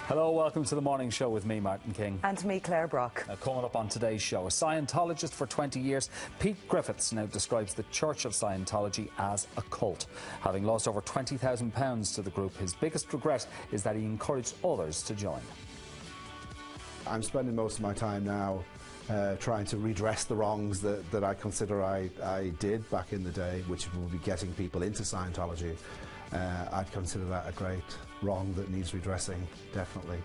Hello, welcome to the morning show with me, Martin King. And me, Claire Brock. Now, coming up on today's show, a Scientologist for 20 years, Pete Griffiths now describes the Church of Scientology as a cult. Having lost over £20,000 to the group, his biggest regret is that he encouraged others to join. I'm spending most of my time now trying to redress the wrongs that I consider I did back in the day, which will be getting people into Scientology. I'd consider that a great wrong that needs redressing, definitely.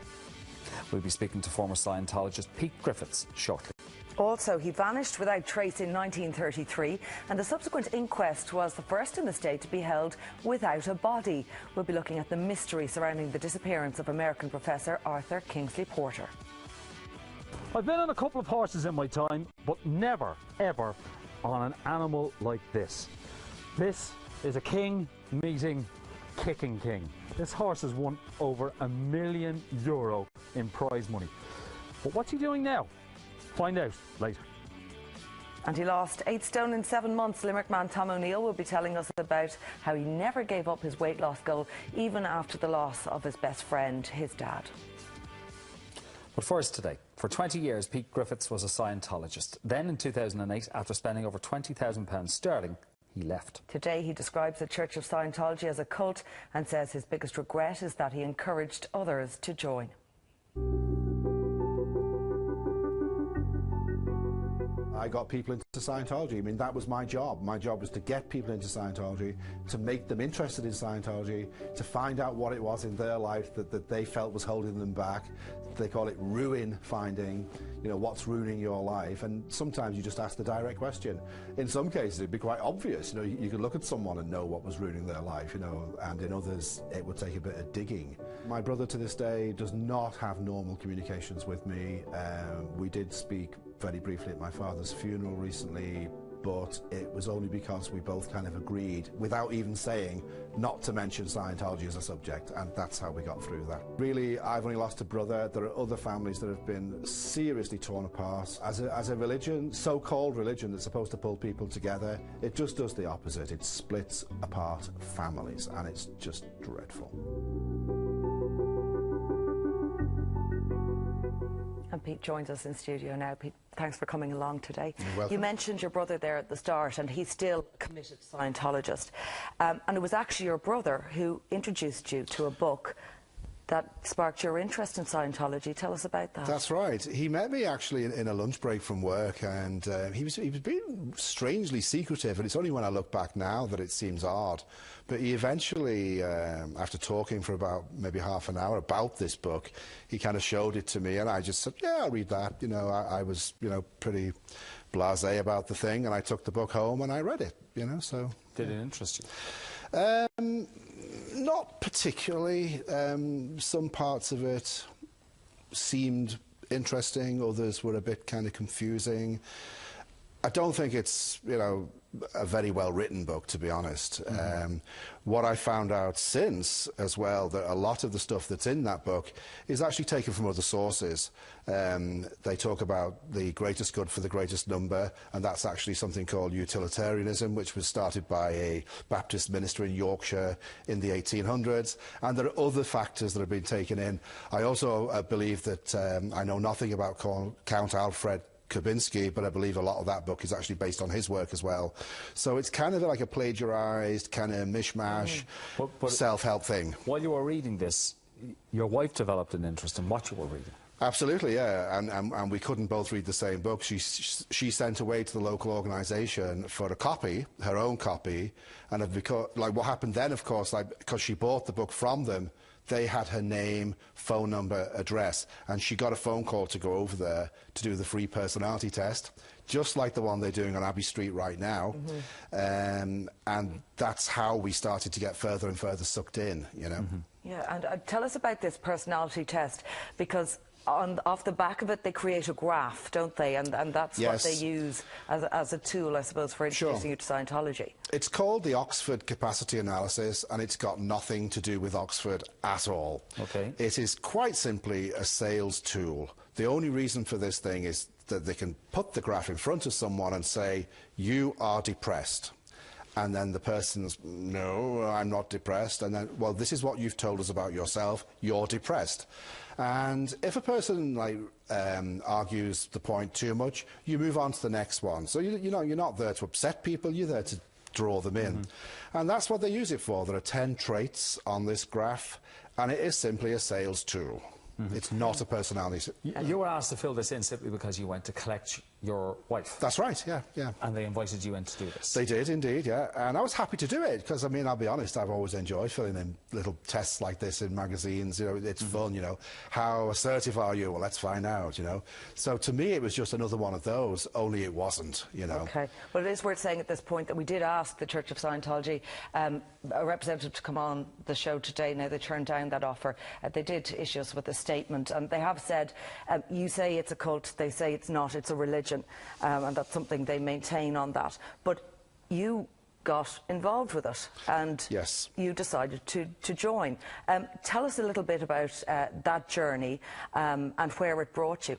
We'll be speaking to former Scientologist Pete Griffiths shortly. Also, he vanished without trace in 1933, and the subsequent inquest was the first in the state to be held without a body. We'll be looking at the mystery surrounding the disappearance of American professor Arthur Kingsley Porter. I've been on a couple of horses in my time, but never, ever on an animal like this. This is a king meeting kicking king. This horse has won over €1 million in prize money. But what's he doing now? Find out later. And he lost 8 stone in 7 months. Limerick man Tom O'Neill will be telling us about how he never gave up his weight loss goal, even after the loss of his best friend, his dad. But first today, for 20 years, Pete Griffiths was a Scientologist. Then in 2008, after spending over £20,000 sterling, he left. Today he describes the Church of Scientology as a cult and says his biggest regret is that he encouraged others to join. I got people into Scientology. I mean, that was my job. My job was to get people into Scientology, to make them interested in Scientology, to find out what it was in their life that they felt was holding them back. They call it ruin finding, you know, what's ruining your life. And sometimes you just ask the direct question. In some cases, it'd be quite obvious. You know, you could look at someone and know what was ruining their life, you know, and in others, it would take a bit of digging. My brother to this day does not have normal communications with me. We did speak very briefly at my father's funeral recently, but it was only because we both kind of agreed, without even saying, not to mention Scientology as a subject, and that's how we got through that. Really, I've only lost a brother. There are other families that have been seriously torn apart. As a religion, so-called religion that's supposed to pull people together, it just does the opposite. It splits apart families, and it's just dreadful. And Pete joins us in studio now. Pete, thanks for coming along today. You're welcome. You mentioned your brother there at the start, and he's still a committed Scientologist. And it was actually your brother who introduced you to a book that sparked your interest in Scientology. Tell us about that. That's right. He met me actually in a lunch break from work, and he was being strangely secretive, and it's only when I look back now that it seems odd. But he eventually, after talking for about maybe half an hour about this book, he kind of showed it to me, and I just said, yeah, I'll read that. You know, I was, you know, pretty blasé about the thing, and I took the book home and I read it, you know, so. Did it interest you? Not particularly. Some parts of it seemed interesting, others were a bit kind of confusing. I don't think it's, you know, a very well written book, to be honest. What I found out since as well, that a lot of the stuff that's in that book is actually taken from other sources. They talk about the greatest good for the greatest number, and that's actually something called utilitarianism, which was started by a Baptist minister in Yorkshire in the 1800s, and there are other factors that have been taken in. I also believe that I know nothing about Count Alfred Kubinski, but I believe a lot of that book is actually based on his work as well. So it's kind of like a plagiarized, kind of mishmash, self-help thing. While you were reading this, your wife developed an interest in what you were reading. Absolutely, yeah, and we couldn't both read the same book. She sent away to the local organisation for a copy, her own copy, and because, like, what happened then, of course, like, because she bought the book from them, they had her name, phone number, address, and she got a phone call to go over there to do the free personality test, just like the one they're doing on Abbey Street right now. And that's how we started to get further and further sucked in, you know. Yeah, and tell us about this personality test, because off the back of it, they create a graph, don't they? And that's what they use as a tool, I suppose, for introducing you to Scientology. It's called the Oxford Capacity Analysis, and it's got nothing to do with Oxford at all. Okay. It is quite simply a sales tool. The only reason for this thing is that they can put the graph in front of someone and say, you are depressed. And then the person's, no, I'm not depressed. And then, well, this is what you've told us about yourself. You're depressed. And if a person argues the point too much, you move on to the next one. So you're not there to upset people. You're there to draw them in. And that's what they use it for. There are 10 traits on this graph, and it is simply a sales tool. It's not a personality. You were asked to fill this in simply because you went to collect your wife. That's right, yeah. And they invited you in to do this. They did indeed, yeah. And I was happy to do it because, I mean, I'll be honest, I've always enjoyed filling in little tests like this in magazines. You know, it's fun, you know. How assertive are you? Well, let's find out, you know. So to me, it was just another one of those, only it wasn't, you know. Okay. Well, it is worth saying at this point that we did ask the Church of Scientology, a representative, to come on the show today. Now, they turned down that offer. They did issue us with a statement, and they have said, you say it's a cult, they say it's not, it's a religion, and that's something they maintain on that. But you got involved with it, and yes, you decided to join. Tell us a little bit about that journey and where it brought you.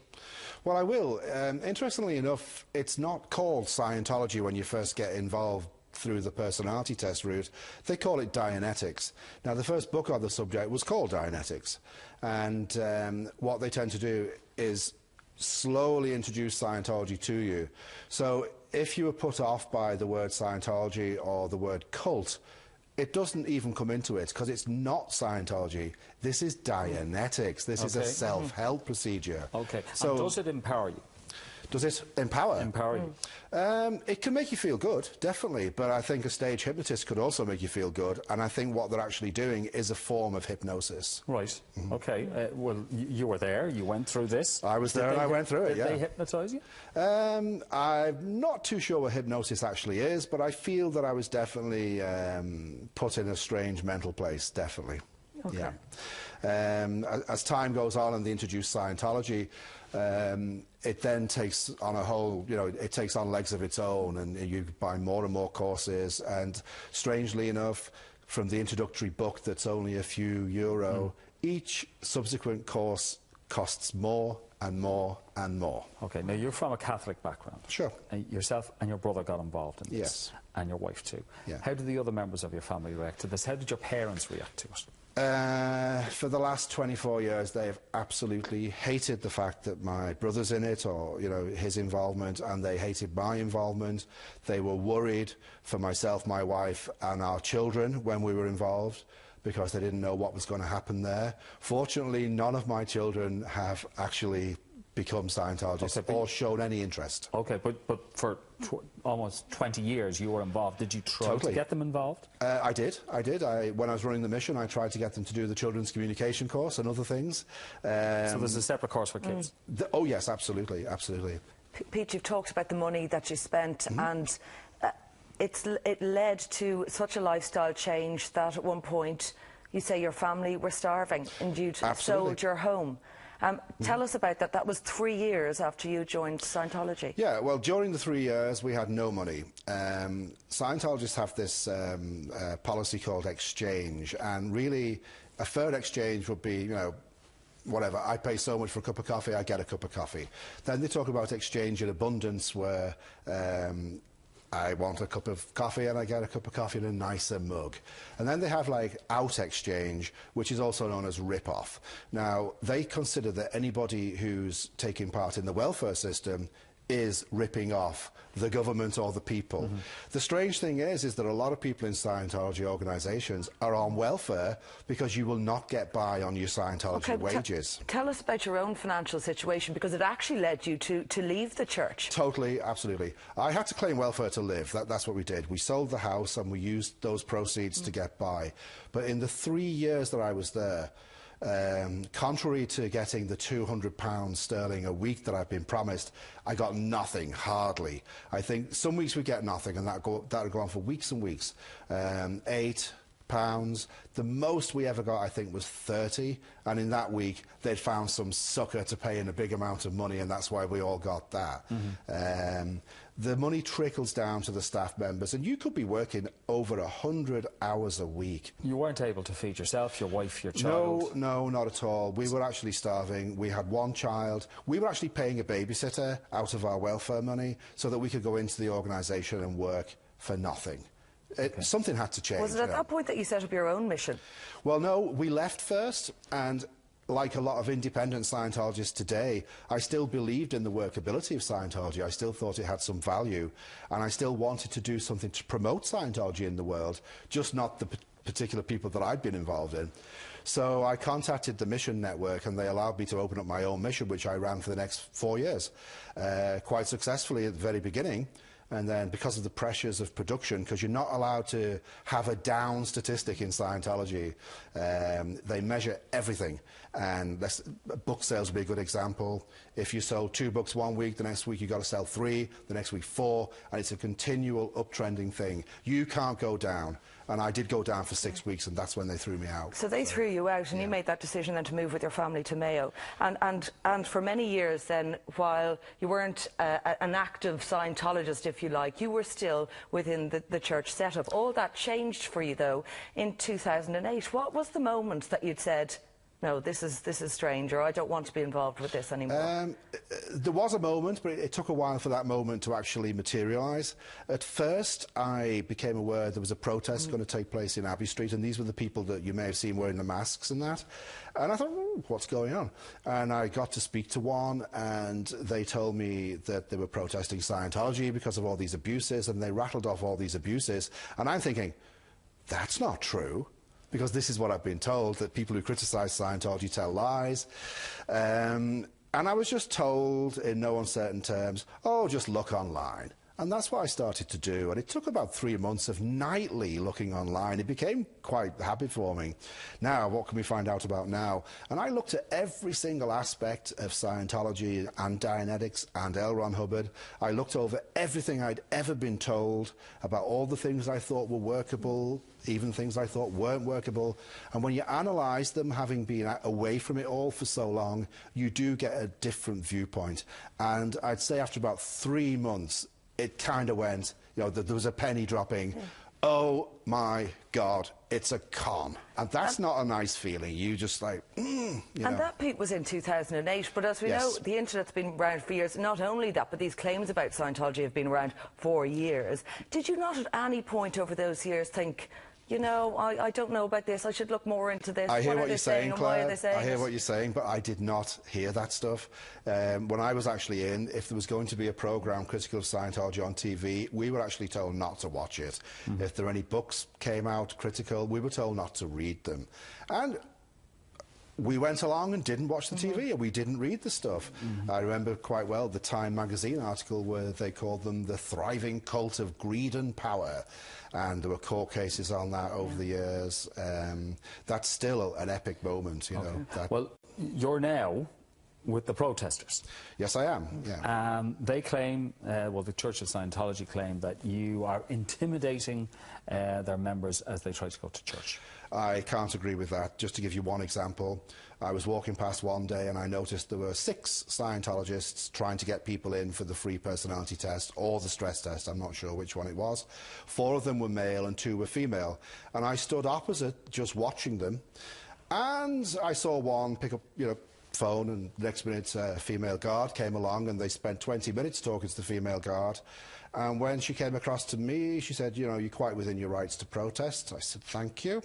Well, I will. Interestingly enough, it's not called Scientology when you first get involved through the personality test route. They call it Dianetics. Now, the first book on the subject was called Dianetics, and what they tend to do is slowly introduce Scientology to you. So if you were put off by the word Scientology or the word cult, it doesn't even come into it because it's not Scientology. This is Dianetics. This is a self-help procedure. Okay. So and does it empower you? Does it empower? Empower you? It can make you feel good, definitely, but I think a stage hypnotist could also make you feel good, and I think what they're actually doing is a form of hypnosis. Right. Okay. Well, you were there. You went through this. I was there and I went through it, Did they hypnotise you? I'm not too sure what hypnosis actually is, but I feel that I was definitely put in a strange mental place, definitely. Okay. Yeah. As time goes on and they introduce Scientology, it then takes on a whole, you know, it takes on legs of its own, and you buy more and more courses, and strangely enough, from the introductory book that's only a few euro, each subsequent course costs more and more and more. Okay, now you're from a Catholic background. Sure. Yourself and your brother got involved in this. Yes. And your wife too. Yeah. How did the other members of your family react to this? How did your parents react to it? For the last 24 years, they have absolutely hated the fact that my brother's in it, or, you know, his involvement, and they hated my involvement. They were worried for myself, my wife, and our children when we were involved, because they didn't know what was going to happen there. Fortunately, none of my children have actually become Scientologists or shown any interest. Okay, but for almost 20 years you were involved. Did you try to get them involved? I did. When I was running the mission, I tried to get them to do the children's communication course and other things. So there's a separate course for kids? Oh, yes, absolutely, absolutely. Pete, you've talked about the money that you spent, and it led to such a lifestyle change that at one point you say your family were starving and you'd sold your home. Tell us about that. That was 3 years after you joined Scientology. Yeah, well, during the 3 years, we had no money. Scientologists have this policy called exchange, and really, a fair exchange would be, you know, whatever, I pay so much for a cup of coffee, I get a cup of coffee. Then they talk about exchange in abundance, where I want a cup of coffee and I get a cup of coffee in a nicer mug. And then they have like out exchange, which is also known as rip-off. Now, they consider that anybody who's taking part in the welfare system is ripping off the government or the people. The strange thing is that a lot of people in Scientology organisations are on welfare because you will not get by on your Scientology wages. Tell us about your own financial situation, because it actually led you to leave the church. Totally, absolutely. I had to claim welfare to live. That's what we did. We sold the house and we used those proceeds to get by. But in the 3 years that I was there, contrary to getting the £200 sterling a week that I've been promised, I got nothing, hardly. I think some weeks we get nothing, and that would go on for weeks and weeks. £8. The most we ever got, I think, was 30, and in that week they'd found some sucker to pay in a big amount of money, and that's why we all got that. The money trickles down to the staff members, and you could be working over 100 hours a week. You weren't able to feed yourself, your wife, your child? No, not at all. We were actually starving. We had one child. We were actually paying a babysitter out of our welfare money so that we could go into the organisation and work for nothing. Something had to change. Was it at that point that you set up your own mission? Well, no, we left first, and like a lot of independent Scientologists today, I still believed in the workability of Scientology. I still thought it had some value, and I still wanted to do something to promote Scientology in the world, just not the particular people that I'd been involved in. So I contacted the Mission Network, and they allowed me to open up my own mission, which I ran for the next 4 years, quite successfully at the very beginning. And then because of the pressures of production, because you're not allowed to have a down statistic in Scientology, they measure everything. And book sales would be a good example. If you sold 2 books one week, the next week you've got to sell 3, the next week 4, and it's a continual uptrending thing. You can't go down. And I did go down for 6 weeks, and that's when they threw me out. So they threw you out, and you made that decision then to move with your family to Mayo. And for many years then, while you weren't an active Scientologist, if you like, you were still within the church setup. All that changed for you, though, in 2008. What was the moment that you'd said, no, this is strange, or I don't want to be involved with this anymore? There was a moment, but it took a while for that moment to actually materialise. At first, I became aware there was a protest going to take place in Abbey Street, and these were the people that you may have seen wearing the masks and that. And I thought, what's going on? And I got to speak to one, and they told me that they were protesting Scientology because of all these abuses, and they rattled off all these abuses. And I'm thinking, that's not true. Because this is what I've been told, that people who criticise Scientology tell lies. And I was just told in no uncertain terms, oh, just look online. And that's what I started to do. And it took about 3 months of nightly looking online. It became quite a habit for me. Now, what can we find out about now? And I looked at every single aspect of Scientology and Dianetics and L. Ron Hubbard. I looked over everything I'd ever been told about all the things I thought were workable, even things I thought weren't workable. And when you analyse them, having been away from it all for so long, you do get a different viewpoint. And I'd say after about 3 months, it kind of went, you know, there was a penny dropping. Oh my God, it's a con. And that's not a nice feeling. You just like, you know. And that peak was in 2008, but as we know, the internet's been around for years. Not only that, but these claims about Scientology have been around for years. Did you not at any point over those years think, you know, I don't know about this, I should look more into this? I hear what you're saying, Claire. I hear what you're saying, but I did not hear that stuff. When I was actually in, if there was going to be a programme critical of Scientology on TV, we were actually told not to watch it. If there were any books came out critical, we were told not to read them. And we went along and didn't watch the TV, and we didn't read the stuff. I remember quite well the Time magazine article where they called them the thriving cult of greed and power, and there were court cases on that over the years. That's still an epic moment, you know. Well, you're now with the protesters. Yes, I am, yeah. They claim, well, the Church of Scientology claim that you are intimidating their members as they try to go to church. I can't agree with that. Just to give you one example, I was walking past one day and I noticed there were 6 Scientologists trying to get people in for the free personality test or the stress test. I'm not sure which one it was. 4 of them were male and 2 were female. And I stood opposite, just watching them. And I saw one pick up, you know, phone, and the next minute a female guard came along, and they spent 20 minutes talking to the female guard. And when she came across to me, she said, you know, you're quite within your rights to protest. I said, thank you.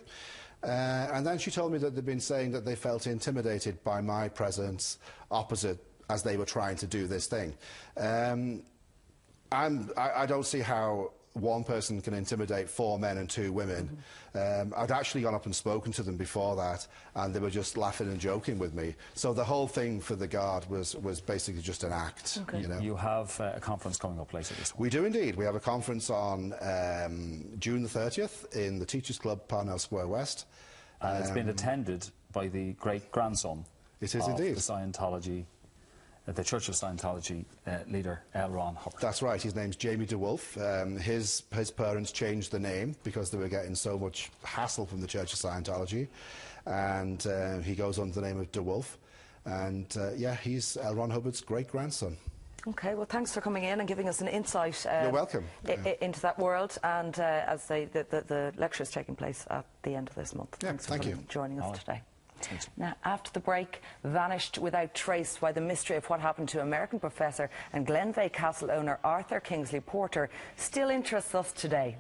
And then she told me that they'd been saying that they felt intimidated by my presence opposite as they were trying to do this thing. I don't see how one person can intimidate 4 men and 2 women. I'd actually gone up and spoken to them before that, and they were just laughing and joking with me. So the whole thing for the guard was basically just an act. You know? You have a conference coming up later this week. We do indeed. We have a conference on June the 30th in the Teachers Club, Parnell Square West. And it's been attended by the great-grandson of indeed. The Church of Scientology leader, L. Ron Hubbard. That's right. His name's Jamie DeWolf. His parents changed the name because they were getting so much hassle from the Church of Scientology. And he goes under the name of DeWolf. And, yeah, he's L. Ron Hubbard's great-grandson. OK, well, thanks for coming in and giving us an insight You're welcome. Into that world. And the lecture is taking place at the end of this month. Yeah, thanks for joining us today. Thanks. Now, after the break, vanished without trace by the mystery of what happened to American professor and Glenveigh Castle owner Arthur Kingsley Porter still interests us today.